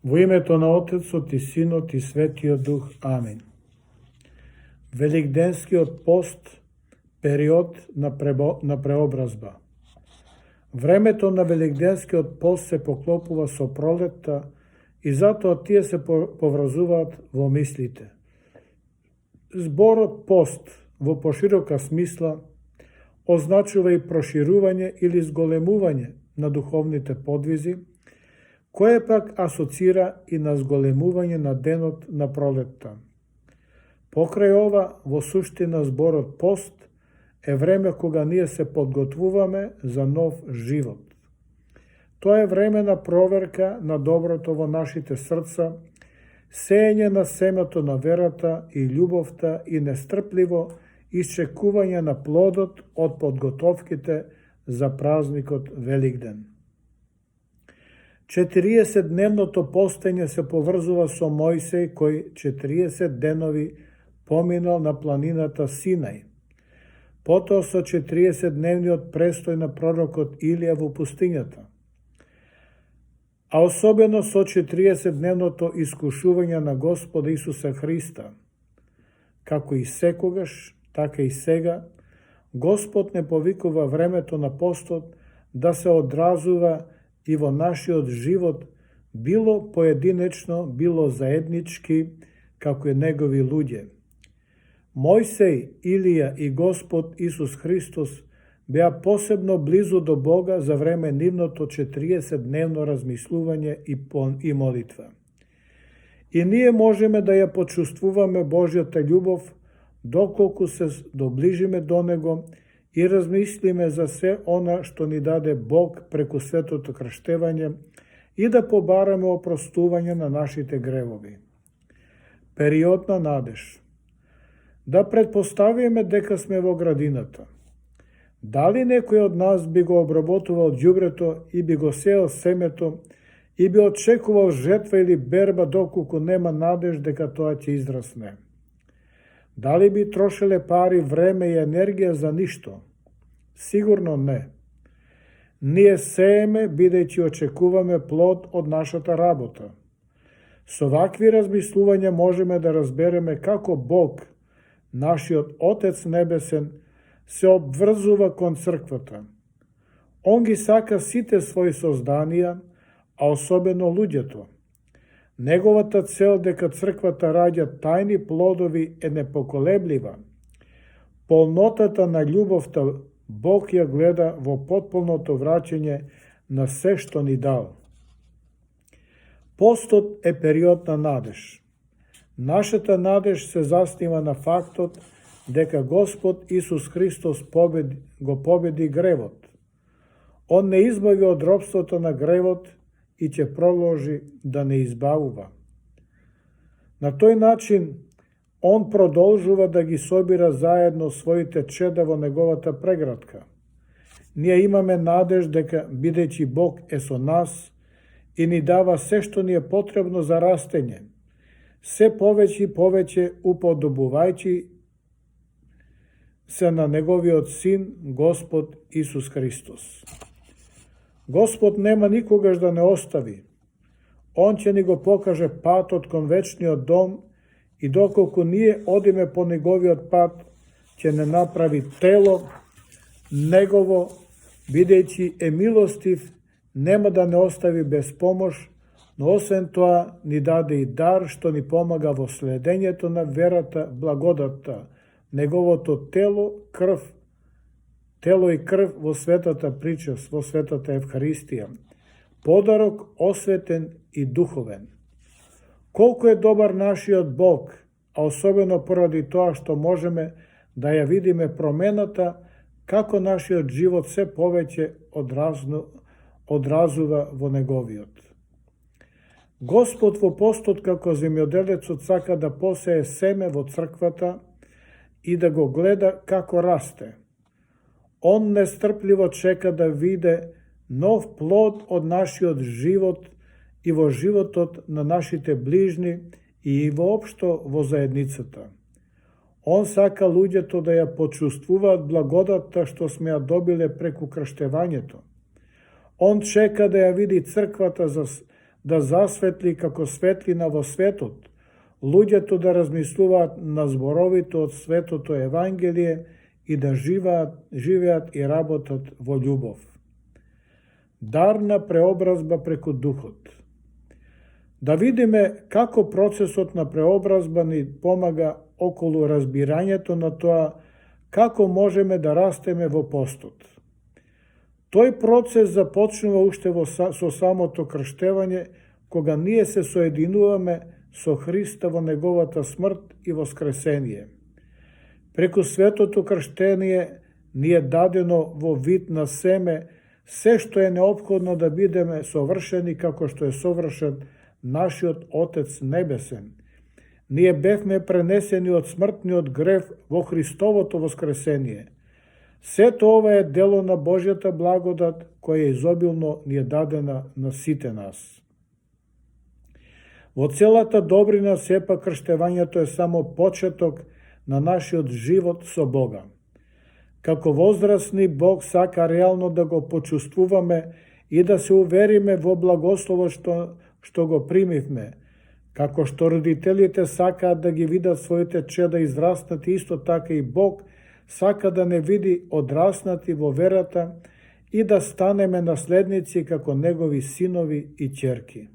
Во името на Отецот и Синот и Светиот Дух. Амин. Великденскиот пост, период на преобразба. Времето на Великденскиот пост се поклопува со пролетта и затоа тие се поврзуваат во мислите. Зборот пост во поширока смисла означува и проширување или зголемување на духовните подвизи, кое пак асоцира и на зголемување на денот на пролетта. Покрај ова, во суштина зборот пост е време кога ние се подготвуваме за нов живот. Тоа е време на проверка на доброто во нашите срца, сеење на семето на верата и љубовта и нестрпливо исчекување на плодот од подготовките за празникот Великден. 40-дневното постење се поврзува со Мојсей, кој 40 денови поминал на планината Синај. Потоа со 40-дневниот престој на пророкот Илија во пустињата. А особено со 40-дневното искушување на Господа Исуса Христа. Како и секогаш, така и сега, Господ не повикува времето на постот да се одразува и во нашиот живот, било поединечно, било заеднички, како и негови луѓе. Мојсей, Илија и Господ Исус Христос беа посебно близу до Бога за време нивното 40-дневно размислување и молитва. И ние можеме да ја почувствуваме Божјата љубов, доколку се доближиме до Него и размислиме за се она што ни даде Бог преку светото крштевање и да побараме опростување на нашите гревови. Период на надеж. Да предпоставиме дека сме во градината. Дали некој од нас би го обработувал ѓубрето и би го сеел семето и би очекувал жетва или берба доколку нема надеж дека тоа ќе израсне? Дали би трошеле пари, време и енергија за ништо? Сигурно не. Ние сееме бидејќи очекуваме плод од нашата работа. Со вакви размислувања можеме да разбереме како Бог, нашиот Отец Небесен, се обврзува кон црквата. Он ги сака сите своји созданија, а особено луѓето. Неговата цел дека црквата раѓа тајни плодови е непоколеблива. Полнотата на љубовта Бог ја гледа во потполното враќање на се што ни дал. Постот е период на надеж. Нашата надеж се заснива на фактот дека Господ Исус Христос го победи гревот. Он не избави од робството на гревот и ќе продолжи да не избавува. На тој начин, Он продолжува да ги собира заедно своите чеда во неговата преградка. Ние имаме надеж дека, бидејќи Бог е со нас и ни дава се што ни е потребно за растење, се повеќе и повеќе уподобувајќи се на Неговиот Син, Господ Исус Христос. Господ нема никогаш да не остави. Он ќе ни го покаже патот кон вечниот дом и доколку ние одиме по Неговиот пат, ќе не направи тело Негово, бидејќи е милостив, нема да не остави без помош, но освен тоа ни даде и дар што ни помага во следењето на верата, благодатта, Неговото тело и крв во светата причаст, во светата Евхаристија, подарок осветен и духовен. Колку е добар нашиот Бог, а особено поради тоа што можеме да ја видиме промената, како нашиот живот се повеќе одразува во Неговиот. Господ во постот како земјоделецот сака да посее семе во црквата и да го гледа како расте. Он нестрпливо чека да виде нов плод од нашиот живот и во животот на нашите ближни и воопшто во заедницата. Он сака луѓето да ја почувствуваат благодатта што сме ја добиле преку крштевањето. Он чека да ја види црквата да засветли како светлина во светот, луѓето да размислуваат на зборовите од светото Евангелие и да живеат и работат во љубов. Дар на преобразба преку Духот. Да видиме како процесот на преобразба ни помага околу разбирањето на тоа како можеме да растеме во постот. Тој процес започнува уште со самото крштевање, кога ние се соединуваме со Христа во неговата смрт и воскресение. Преку светото крштение ни е дадено во вид на семе се што е неопходно да бидеме совршени како што е совршен нашиот Отец Небесен. Ние бевме пренесени од смртниот грев во Христовото воскресение. Сето ова е дело на Божјата благодат, која изобилно ни е дадена на сите нас. Во целата добрина сепак крштевањето е само почеток на нашиот живот со Бога. Како возрастни, Бог сака реално да го почувствуваме и да се увериме во благословот што го примивме, како што родителите сакаат да ги видат своите чеда израснати, исто така и Бог сака да не види одраснати во верата и да станеме наследници како негови синови и ќерки.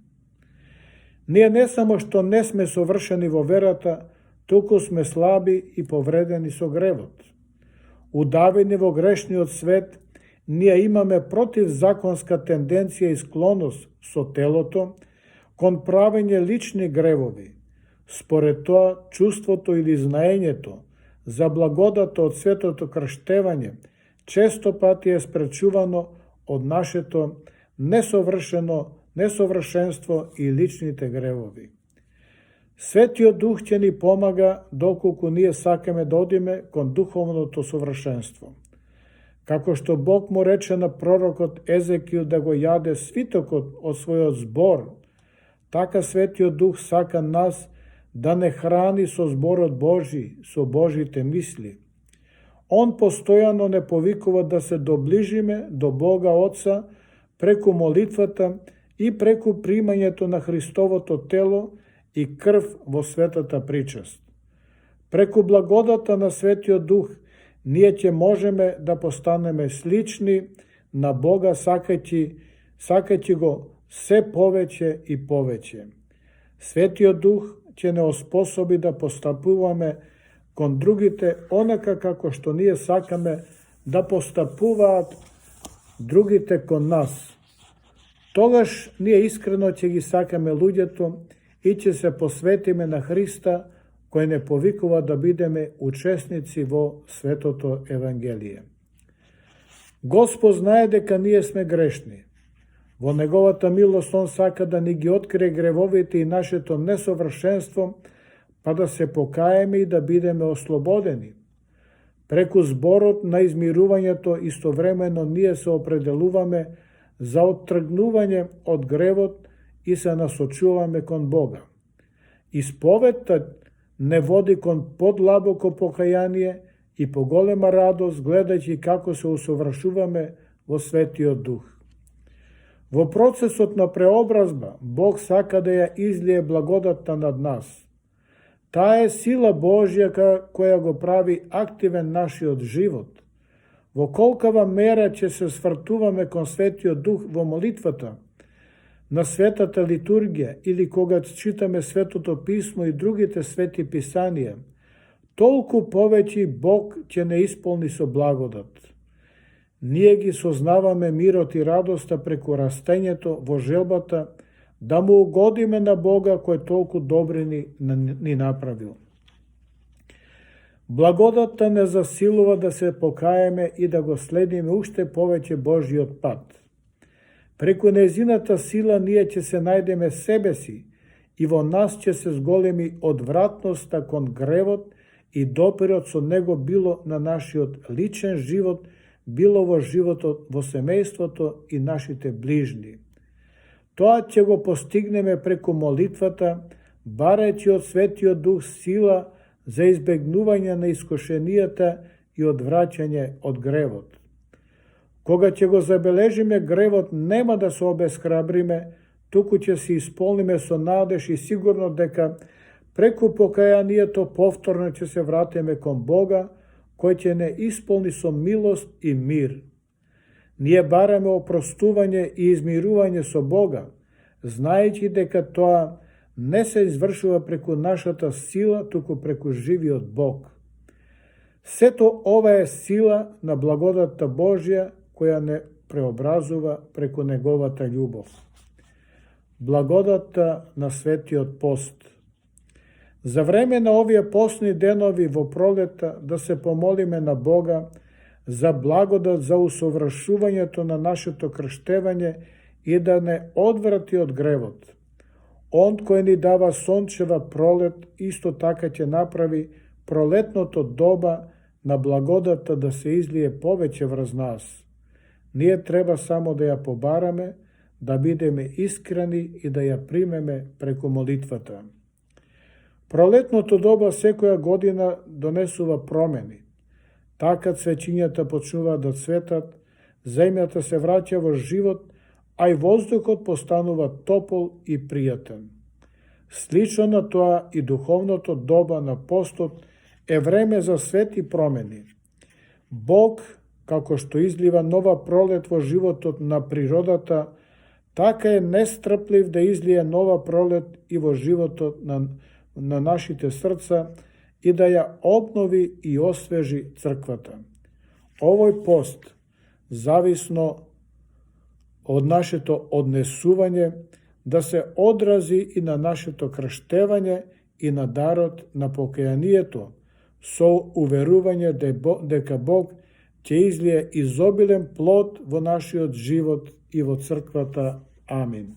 Ние не само што не сме совршени во верата, туку сме слаби и повредени со гревот. Удавени во грешниот свет, ние имаме противзаконска тенденција и склоност со телото кон правење лични гревови. Според тоа, чувството или знаењето за благодата од светото крштевање често пати е спречувано од нашето несовршенство и личните гревови. Светиот Дух ќе ни помага доколку ние сакаме да одиме кон духовното совршенство. Како што Бог му рече на пророкот Езекил да го јаде свитокот од својот збор, така Светиот Дух сака нас да не храни со зборот Божи, со Божите мисли. Он постојано не повикува да се доближиме до Бога Отца преку молитвата и преку примањето на Христовото тело и крв во светата причест. Преку благодата на Светиот Дух ние ќе можеме да постанеме слични на Бога, сакајќи го се повеќе и повеќе. Светиот Дух ќе не оспособи да постапуваме кон другите онака како што ние сакаме да постапуваат другите кон нас. Тогаш ние искрено ќе ги сакаме луѓето и ќе се посветиме на Христа, кој не повикува да бидеме учесници во светото Евангелие. Господ знае дека ние сме грешни. Во неговата милост он сака да ни ги открие гревовите и нашето несовршенство, па да се покаеме и да бидеме ослободени. Преку зборот на измирувањето истовремено ние се определуваме за оттргнување од гревот и се насочуваме кон Бога. Исповедта не води кон подлабоко покаяние и поголема радост, гледајќи како се усовршуваме во Светиот Дух. Во процесот на преобразба, Бог сака да ја излие благодатта над нас. Таа е сила Божја која го прави активен нашиот живот. Во колкава мера ќе се свртуваме кон Светиот Дух во молитвата, на светата литургија или кога читаме Светото Писмо и другите свети писанија, толку повеќе Бог ќе не исполни со благодат. Ние ги сознаваме мирот и радоста преку растењето во желбата да му угодиме на Бога кој толку добри ни направил. Благодатта не засилува да се покаеме и да го следиме уште повеќе Божјиот пат. Преку нејзината сила ние ќе се најдеме себе си и во нас ќе се зголеми одвратноста кон гревот и допирот со него било на нашиот личен живот, било во животот во семејството и нашите ближни. Тоа ќе го постигнеме преку молитвата, барајќи од Светиот Дух сила за избегнување на искушенијата и одвраќање од гревот. Кога ќе го забележиме гревот, нема да се обесхрабриме, туку ќе се исполниме со надеж и сигурно дека преку покаянието повторно ќе се вратиме кон Бога, кој ќе не исполни со милост и мир. Ние бараме опростување и измирување со Бога, знаејќи дека тоа не се извршува преку нашата сила, туку преку живиот Бог. Сето ова е сила на благодатта Божја, која не преобразува преку неговата љубов. Благодатта на светиот пост. За време на овие постни денови во пролета да се помолиме на Бога за благодат за усовршувањето на нашето крштевање и да не одврати од гревот. Он кој ни дава сончева пролет, исто така ќе направи пролетното доба на благодата да се излие повеќе врз нас. Ние треба само да ја побараме, да бидеме искрени и да ја примеме преку молитвата. Пролетното доба секоја година донесува промени. Така цвеќињата почнуваат да цветат, земјата се враќа во живот, а и воздухот постанува топол и пријатен. Слично на тоа и духовното доба на постот е време за свети промени. Бог, како што излива нова пролет во животот на природата, така е нестрплив да излие нова пролет и во животот на нашите срца и да ја обнови и освежи црквата. Овој пост, зависно од нашето однесување, да се одрази и на нашето крштевање и на дарот на покаянието, со уверување дека Бог ќе излие изобилен плод во нашиот живот и во црквата. Амин.